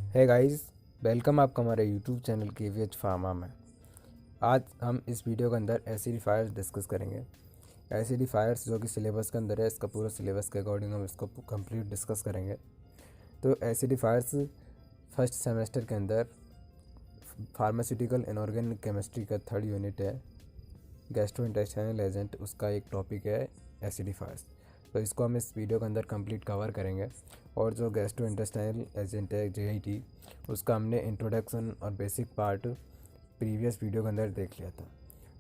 है guys, welcome आपका हमारे यूट्यूब चैनल KVH फार्मा में। आज हम इस वीडियो के अंदर एसिडिफायर्स डिस्कस करेंगे। एसिडिफायर्स जो कि सिलेबस के अंदर है, इसका पूरा सिलेबस के अकॉर्डिंग हम इसको कंप्लीट डिस्कस करेंगे। तो एसिडिफायर्स फर्स्ट सेमेस्टर के अंदर फार्मास्यूटिकल इनऑर्गेनिक केमिस्ट्री का 3rd यूनिट है। गैस्ट्रोइंटेस्टाइनल एजेंट उसका एक टॉपिक है एसिडिफायर्स। तो इसको हम इस वीडियो के अंदर कंप्लीट कवर करेंगे। और जो गैस्ट्रोइंटेस्टाइनल एजेंट है JIT, उसका हमने इंट्रोडक्शन और बेसिक पार्ट प्रीवियस वीडियो के अंदर देख लिया था।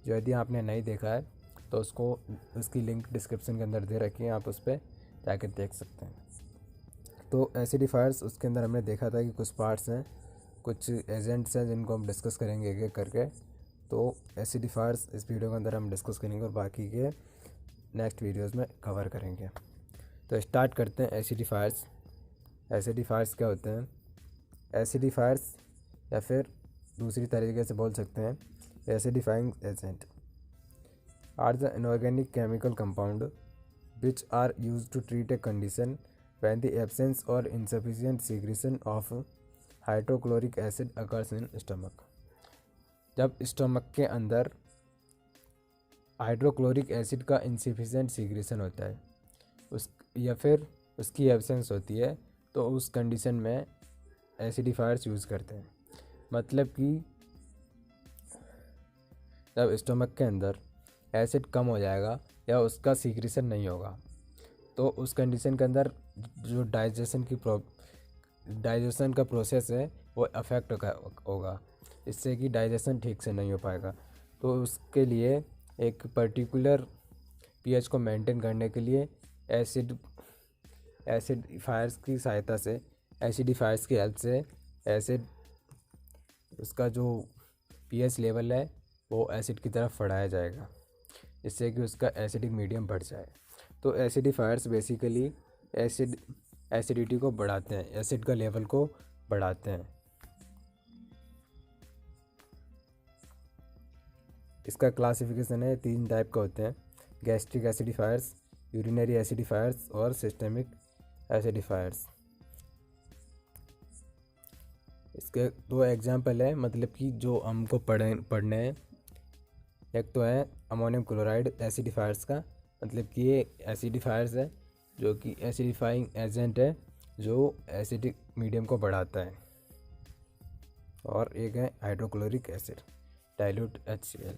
जो यदि आपने नहीं देखा है तो उसकी लिंक डिस्क्रिप्शन के अंदर दे रखी है, आप उस पर जाकर देख सकते हैं। तो एसिडिफायर्स उसके अंदर हमने देखा था कि कुछ पार्ट्स हैं, कुछ एजेंट्स हैं जिनको हम डिस्कस करेंगे एक एक करके। तो एसिडिफायर्स इस वीडियो के अंदर हम डिस्कस करेंगे और बाकी के नेक्स्ट वीडियोस में कवर करेंगे। तो स्टार्ट करते हैं एसिडिफायर्स। एसिडिफायर्स क्या होते हैं? एसिडिफायर्स या फिर दूसरी तरीके से बोल सकते हैं acidifying agent are the inorganic chemical compound which are used to treat a condition when the absence or insufficient secretion of hydrochloric acid occurs in stomach. जब स्टमक के अंदर हाइड्रोक्लोरिक एसिड का इनसफिशिएंट सीक्रेशन होता है या फिर उसकी absence होती है, तो उस कंडीशन में एसिडिफायर्स यूज़ करते हैं। मतलब कि जब स्टमक के अंदर एसिड कम हो जाएगा या उसका सीक्रेशन नहीं होगा, तो उस कंडीशन के अंदर जो डाइजेशन का प्रोसेस है वो अफेक्ट होगा, इससे कि डाइजेशन ठीक से नहीं हो पाएगा। तो उसके लिए एक पर्टिकुलर pH को मेंटेन करने के लिए एसिडिफायर्स की सहायता से, एसिडिफायर्स की हेल्प से एसिड उसका जो pH लेवल है वो एसिड की तरफ बढ़ाया जाएगा, जिससे कि उसका एसिडिक मीडियम बढ़ जाए। तो एसिडिफायर्स बेसिकली एसिडिटी को बढ़ाते हैं, एसिड का लेवल को बढ़ाते हैं। इसका क्लासिफिकेशन है, 3 टाइप का होते हैं: गैस्ट्रिक एसिडिफायर्स, यूरिनरी एसिडिफायर्स और सिस्टेमिक एसिडिफायर्स। इसके 2 एग्जाम्पल है, मतलब कि जो हमको पढ़ने हैं। एक तो है अमोनियम क्लोराइड एसिडिफायर्स का, मतलब कि ये एसिडिफायर्स है जो कि एसिडिफाइंग एजेंट है जो एसिडिक मीडियम को बढ़ाता है। और एक है हाइड्रोक्लोरिक एसिड डाइल्यूट HCl।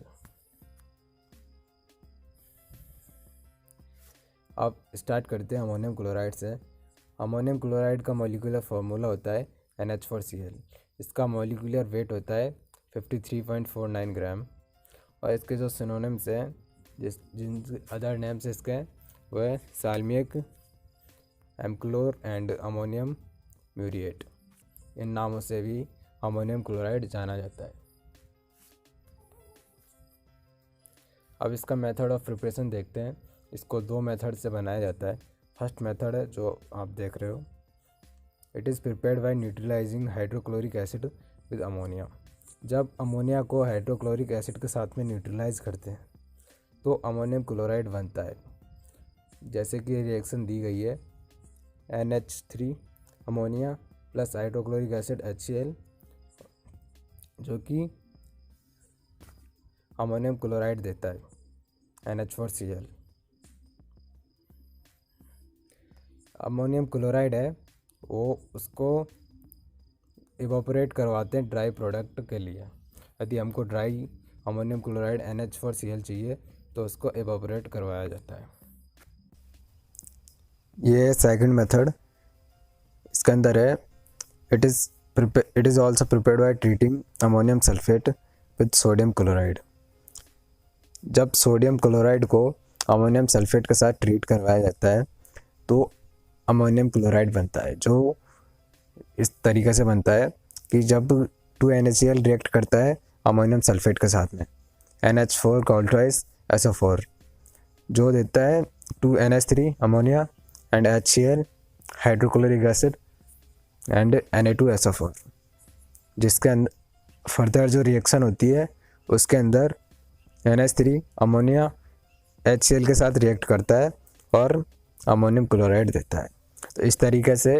अब स्टार्ट करते हैं अमोनियम क्लोराइड से। अमोनियम क्लोराइड का मॉलिक्यूलर फार्मूला होता है NH4Cl। इसका मॉलिक्यूलर वेट होता है 53.49 ग्राम। और इसके जो सिनोनिम्स हैं, जिन अदर नेम्स इसके, वह साल्मियक, एमक्लोर एंड अमोनियम म्यूरिएट। इन नामों से भी अमोनियम क्लोराइड जाना जाता है। अब इसका मेथड ऑफ प्रिपरेशन देखते हैं। इसको 2 मेथड से बनाया जाता है। फर्स्ट मेथड है जो आप देख रहे हो, it is prepared by neutralising hydrochloric acid with ammonia. जब अमोनिया को हाइड्रोक्लोरिक एसिड के साथ में न्यूट्रलाइज करते हैं तो अमोनियम क्लोराइड बनता है। जैसे कि रिएक्शन दी गई है, NH3 ammonia plus hydrochloric acid HCl, जो कि अमोनियम क्लोराइड देता है NH4Cl। अमोनियम क्लोराइड है वो उसको इवापोरेट करवाते हैं ड्राई प्रोडक्ट के लिए। यदि हमको ड्राई अमोनियम क्लोराइड NH4Cl चाहिए तो उसको इवापोरेट करवाया जाता है। ये सेकंड मेथड इसके अंदर है, it is also prepared by treating ammonium sulphate with sodium chloride. जब सोडियम क्लोराइड को अमोनियम सल्फेट के साथ ट्रीट करवाया जाता है तो अमोनियम क्लोराइड बनता है, जो इस तरीके से बनता है कि जब 2NaCl रिएक्ट करता है अमोनियम सल्फेट के साथ में, NH4 कॉल्ट्राइज SO4 जो देता है 2NH3 ammonia and HCl hydrochloric acid and Na2SO4, जिसके अंदर फर्दर जो रिएक्शन होती है उसके अंदर NH3 अमोनिया HCl के साथ रिएक्ट करता है और अमोनियम क्लोराइड देता है। तो इस तरीके से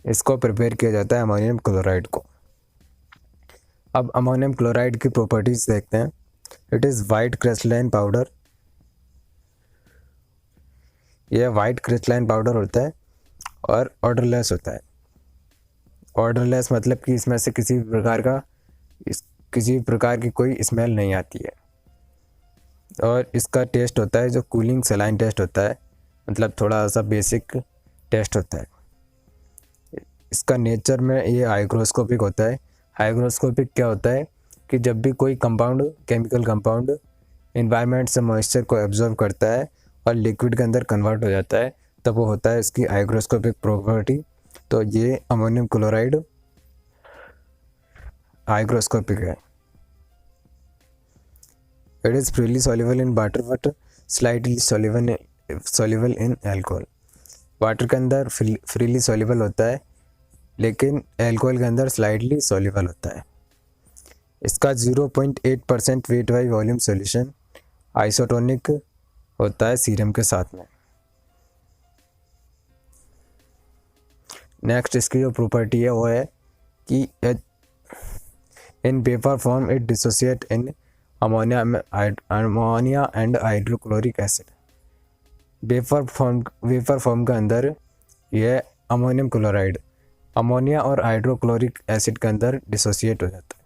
इसको प्रिपेयर किया जाता है अमोनियम क्लोराइड को। अब अमोनियम क्लोराइड की प्रॉपर्टीज़ देखते हैं। It is white crystalline powder. यह वाइट क्रिस्टलाइन पाउडर होता है और ऑर्डरलेस होता है। ऑर्डरलेस मतलब कि इसमें से किसी प्रकार की कोई स्मेल नहीं आती है। और इसका टेस्ट होता है जो कूलिंग सलाइन टेस्ट होता है, मतलब थोड़ा सा बेसिक टेस्ट होता है। इसका नेचर में ये हाइग्रोस्कोपिक होता है। हाइग्रोस्कोपिक क्या होता है कि जब भी कोई कंपाउंड, केमिकल कंपाउंड इन्वायरमेंट से मॉइस्चर को एब्जॉर्ब करता है और लिक्विड के अंदर कन्वर्ट हो जाता है, तब वो होता है इसकी हाइग्रोस्कोपिक प्रॉपर्टी। तो ये अमोनियम क्लोराइड हाइग्रोस्कोपिक है। It is freely soluble in water but slightly soluble in alcohol. Water के अंदर फ्रीली सॉल्युबल होता है, लेकिन अल्कोहल के अंदर स्लाइटली सॉल्युबल होता है। इसका 0.8% weight by volume solution isotonic होता है सीरम के साथ में। नेक्स्ट इसकी जो प्रॉपर्टी है वो है कि in vapour form it dissociate in ammonia and hydrochloric acid. Vapour form के अंदर यह अमोनियम क्लोराइड अमोनिया और हाइड्रोक्लोरिक एसिड के अंदर डिसोसिएट हो जाता है,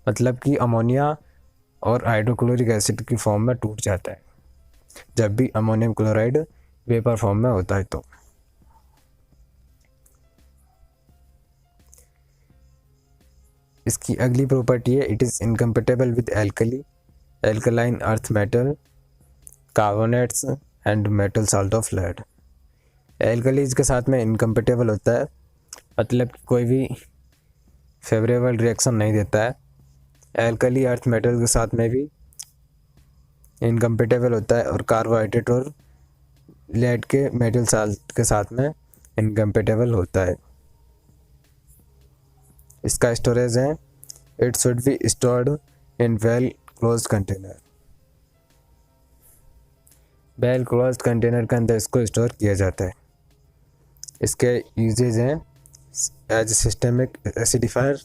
मतलब कि अमोनिया और हाइड्रोक्लोरिक एसिड की फॉर्म में टूट जाता है जब भी अमोनियम क्लोराइड वेपर फॉर्म में होता है। तो इसकी अगली प्रॉपर्टी है, it is incompatible with alkaline earth metal carbonates and metal salt of lead. Alkalis के साथ में इनकम्पेटेबल होता है, मतलब कोई भी फेवरेबल रिएक्शन नहीं देता है। एल्कली अर्थ मेटल के साथ में भी इनकम्पेटेबल होता है और कार्बोहाइड्रेट और लेड के मेटल साल्ट के साथ में इनकम्पेटेबल होता है। इसका स्टोरेज है, it should be stored in well closed container. Well closed container के अंदर इसको स्टोर किया जाता है। इसके यूजेज हैं एज सिस्टमिक एसिडिफायर।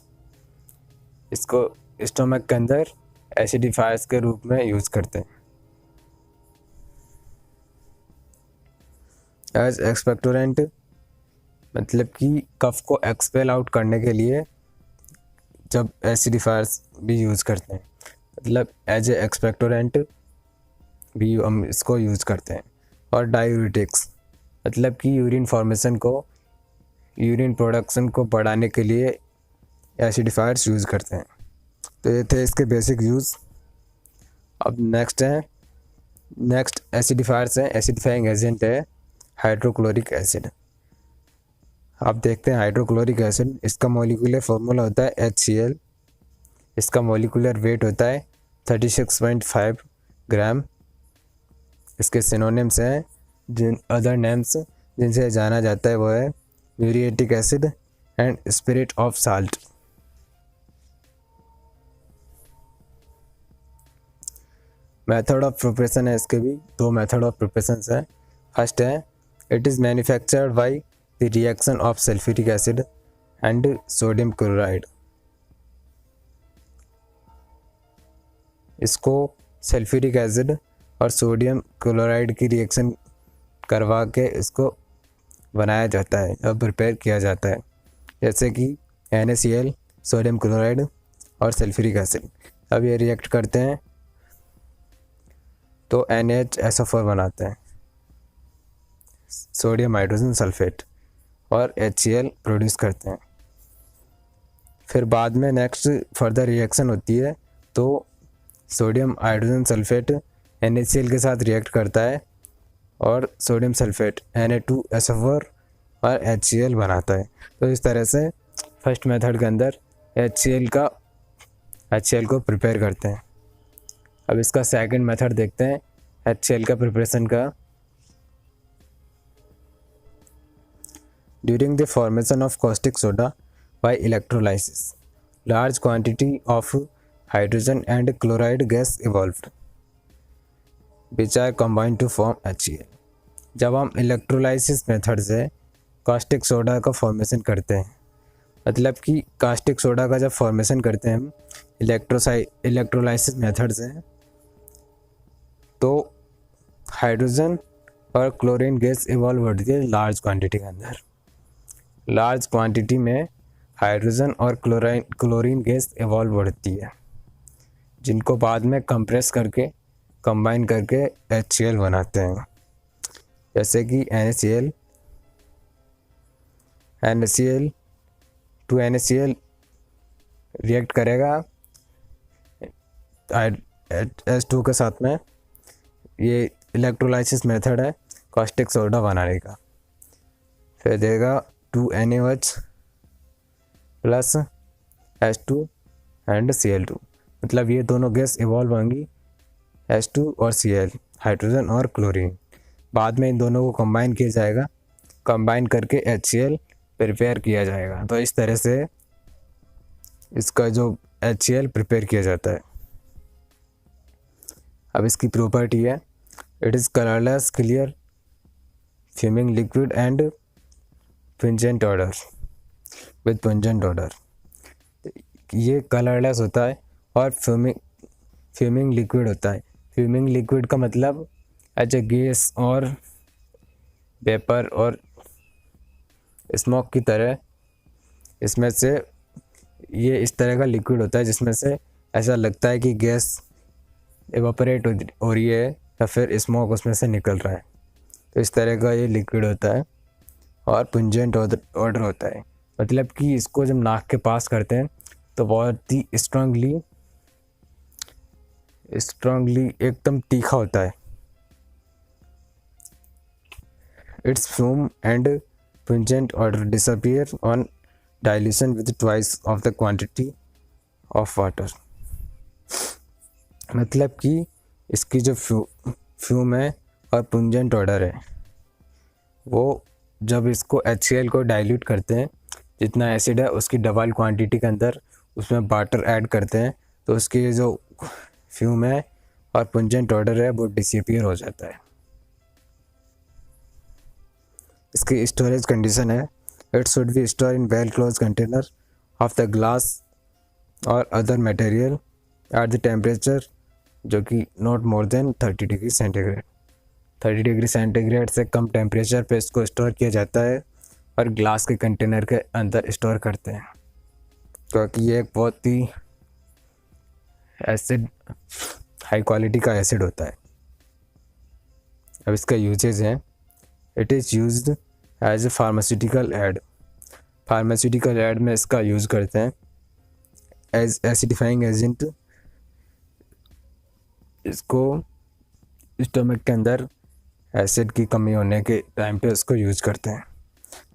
इसको स्टोमक के अंदर एसिडिफायर्स के रूप में यूज़ करते हैं। एज एक्सपेक्टोरेंट मतलब कि कफ को एक्सपेल आउट करने के लिए जब एसिडिफायर्स भी यूज़ करते हैं, मतलब एज ए एक्सपेक्टोरेंट भी हम इसको यूज़ करते हैं। और डायूरेटिक्स मतलब कि यूरिन प्रोडक्शन को बढ़ाने के लिए एसिडिफायर्स यूज़ करते हैं। तो ये थे इसके बेसिक यूज़। अब नेक्स्ट एसिडिफायर्स हैं। एसिडिफाइंग एजेंट है हाइड्रोक्लोरिक एसिड। आप देखते हैं हाइड्रोक्लोरिक एसिड, इसका मॉलिक्यूलर फार्मूला होता है HCl। इसका मॉलिक्यूलर वेट होता है 36.5 ग्राम। इसके सिनोनिम्स हैं, अदर नेम्स जिनसे जाना जाता है वो है muriatic acid and spirit of salt. Method of preparation है, इसके भी दो मेथड ऑफ प्रिपरेशन है। फर्स्ट है, it is manufactured by the reaction of sulphuric acid and sodium chloride. इसको सल्फ्यूरिक एसिड और सोडियम क्लोराइड की रिएक्शन करवा के इसको बनाया जाता है और प्रिपेयर किया जाता है, जैसे कि NaCl, सोडियम क्लोराइड और सल्फ्यूरिक एसिड। अब ये रिएक्ट करते हैं तो NaHSO4 बनाते हैं, सोडियम हाइड्रोजन सल्फेट, और HCl प्रोड्यूस करते हैं। फिर बाद में नेक्स्ट फर्दर रिएक्शन होती है तो सोडियम हाइड्रोजन सल्फेट NaCl के साथ रिएक्ट करता है और सोडियम सल्फेट Na2SO4 और HCl बनाता है। तो इस तरह से फर्स्ट मेथड के अंदर HCl को प्रिपेयर करते हैं। अब इसका सेकंड मेथड देखते हैं HCl का प्रिपरेशन का। During the formation of caustic soda by electrolysis large quantity of hydrogen and chloride gas evolved which are combined to form HCl। जब हम इलेक्ट्रोलाइसिस मेथड से कास्टिक सोडा का फॉर्मेशन करते हैं। मतलब कि कास्टिक सोडा का जब फॉर्मेशन करते हैं हम इलेक्ट्रोलाइसिस मेथड से, तो हाइड्रोजन और क्लोरीन गैस इवॉल्व होती है लार्ज क्वांटिटी के अंदर। लार्ज क्वांटिटी में हाइड्रोजन और क्लोरीन गैस इवॉल्व होती है, जिनको बाद में कंप्रेस करके कंबाइन करके HCl बनाते हैं। जैसे कि NaCl टू NaCl रिएक्ट करेगा H2 के साथ में। ये इलेक्ट्रोलाइसिस मेथड है कास्टिक सोडा बनाने का। फिर देगा 2NaOH plus H2 and Cl2। मतलब ये दोनों गैस इवॉल्व होंगी H2 और Cl, हाइड्रोजन और क्लोरीन। बाद में इन दोनों को कंबाइन किया जाएगा, कंबाइन करके HCl प्रिपेयर किया जाएगा। तो इस तरह से इसका जो HCl प्रिपेयर किया जाता है। अब इसकी प्रॉपर्टी है, it is colourless, clear, fuming liquid and pungent odour with pungent odour. ये कलरलेस होता है और फ्यूमिंग लिक्विड होता है। फ्यूमिंग लिक्विड का मतलब एज ए गैस और वेपर और स्मोक की तरह इसमें से ये इस तरह का लिक्विड होता है जिसमें से ऐसा लगता है कि गैस एवापोरेट हो रही है या फिर स्मोक उसमें से निकल रहा है। तो इस तरह का ये लिक्विड होता है। और पुंजेंट ऑर्डर होता है, मतलब कि इसको जब नाक के पास करते हैं तो बहुत ही स्ट्रांगली एकदम तीखा होता है। Its fume and pungent odour disappear on dilution with twice of the quantity of water. मतलब कि इसकी जो फ्यूम है और पुंजेंट ऑर्डर है, वो जब इसको HCl को डाइल्यूट करते हैं, जितना एसिड है उसकी डबल क्वांटिटी के अंदर उसमें वाटर ऐड करते हैं, तो उसकी जो फ्यूम है और पुंजेंट ऑर्डर है वो डिसअपियर हो जाता है। इसकी स्टोरेज कंडीशन है, it should be store in well close container of the glass or other material at the temperature जो कि not more than 30 degree centigrade. 30 degree centigrade से कम टेम्परेचर पे इसको स्टोर किया जाता है और ग्लास के कंटेनर के अंदर स्टोर करते हैं, क्योंकि ये एक बहुत ही एसिड हाई क्वालिटी का एसिड होता है। अब इसका यूजेज है, it is used as a pharmaceutical aid. Pharmaceutical aid में इसका यूज़ करते हैं एज एसिडिफाइंग एजेंट। इसको स्टमक के अंदर एसिड की कमी होने के टाइम पे इसको यूज़ करते हैं।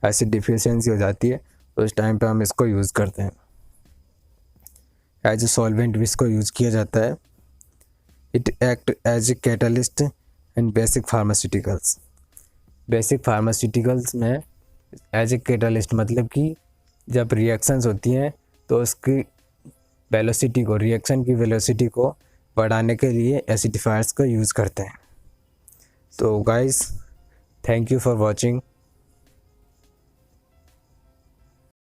एसिड डिफिशियंसी हो जाती है उस टाइम पे हम इसको यूज़ करते हैं। एज ए सॉल्वेंट भी इसको यूज़ किया जाता है। It act as a catalyst in basic pharmaceuticals. Basic pharmaceuticals में एज ए कैटलिस्ट मतलब कि जब रिएक्शंस होती हैं तो उसकी वेलोसिटी को, रिएक्शन की वेलोसिटी को बढ़ाने के लिए एसिडिफायर्स को यूज़ करते हैं। तो guys, thank you for watching.